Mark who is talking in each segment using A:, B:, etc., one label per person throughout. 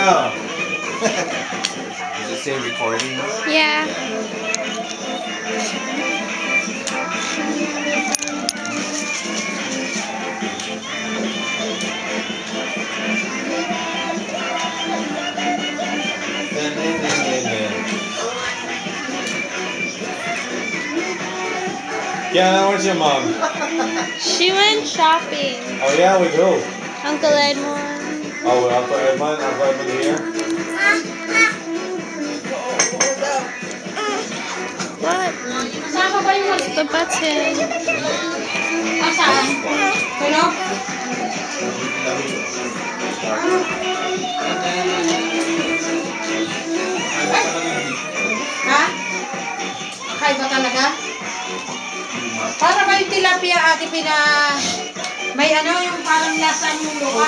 A: go. Is it still recording?
B: Yeah.
A: Yeah, where's your mom?
B: She went shopping.
A: Oh yeah, we do.
B: Uncle Edmond.
A: Oh, Uncle Edmond here.
B: What? The button.
C: Ha? Akay ba talaga? Para ba yung tilapia ate may ano yung parang lasang yung luka?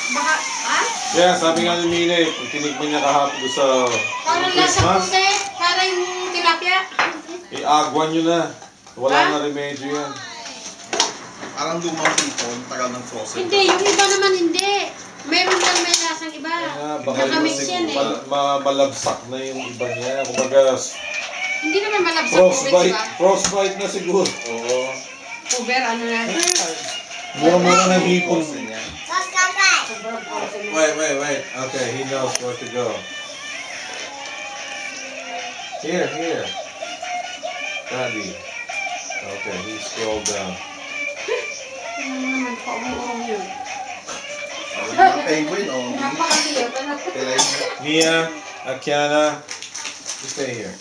C: Baka, ha?
A: Yeah, sabi nga ni Mine, pag tinikman niya kahapon doon sa
C: Parang lasang puti, para yung tilapia.
A: Iagwan nyo na. Wala na remedyo yan.
D: Parang lumang dito, tagal ng frozen.
C: Hindi, yung iba naman hindi. Meron lang may lasang iba. Nakamix yan eh.
A: Malabsak na yung iba niya. Kumbaga,
C: hindi naman malabsak COVID, diba?
A: Frostbite na siguro. Oo.
C: Uber, ano na?
A: Mura-mura na hipon. Wait. Okay, he knows where to go. Here. Daddy. Okay, he scrolled down.
D: Penguin only.
A: Nia, Akiana, you stay here.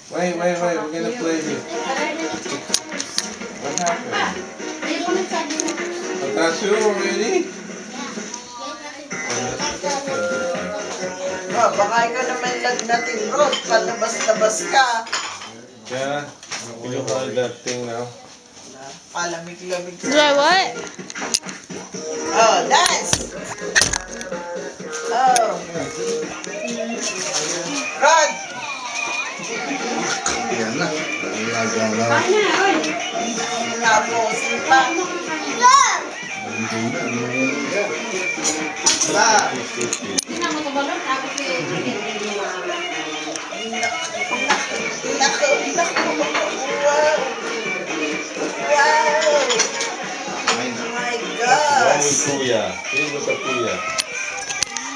A: Wait, we're gonna play here. What happened? I got you already?
E: Baka ikaw naman lagnatin, Rose. Palabas-labas ka.
A: Yeah, you hold that thing now.
E: Palamig-lamig
B: Do I what?
E: Oh, dance! Oh. Rod!
D: Yan na. Lagaw.
E: Tapos, pa.
C: Hindi na mo tabalon, tapos
E: Naku. Wow! Oh my
A: Wrong
E: gosh!
A: with Kuya. Look at Kuya.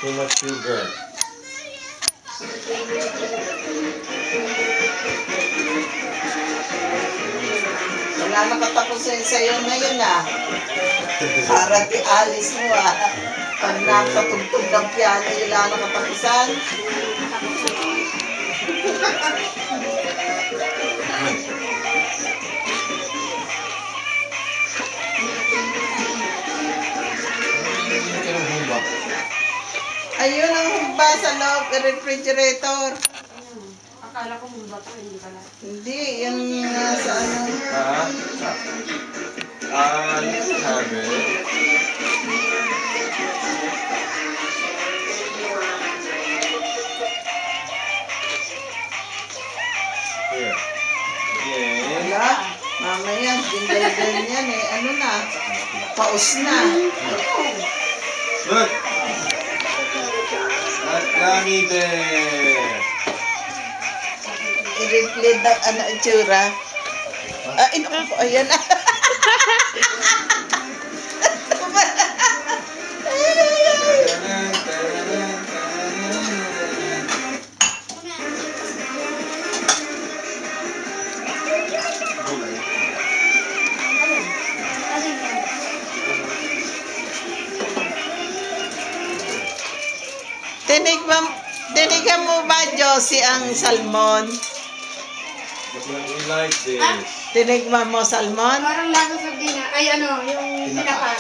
A: Too much sugar.
E: Wala nakatapusin sa'yo na yun ah. Parang alis mo ah. Pag nakatugtog ng piano, wala nakatapusan. Ayun ang humba sa loob, refrigerator.
C: akala ko mong bato, hindi pala.
E: Hindi, yung sa ano.
A: You can have it. Here. Yeah.
E: Wala. Mamaya, dindal-dal yan eh. Ano na? Paus na.
A: Look. Gummy bear.
E: I-replay na ano itsura. Ayan na. Tinignan mo ba, Josie, ang salmon?
A: We like this.
E: Tinignan mo salmon?
C: Parang lago sa dina. Ay ano, yung tinapa.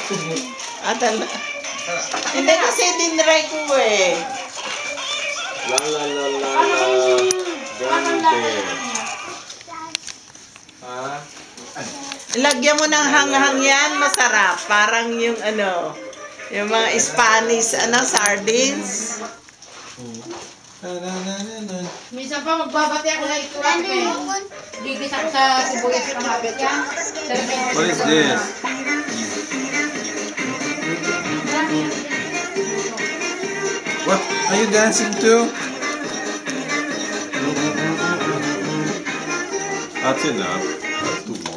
E: Hindi kasi dinry ko eh.
A: La la la la la. Gummy bear. Ha?
E: Lagyan mo ng hanghang yan, masarap. Parang yung ano, yung mga Spanish, sardines.
C: Minsan pa magbabati ako na ito. Gigis ako sa sibuyas ng habit yan.
A: What is this?
F: What are you dancing to?
A: That's enough. That's too long.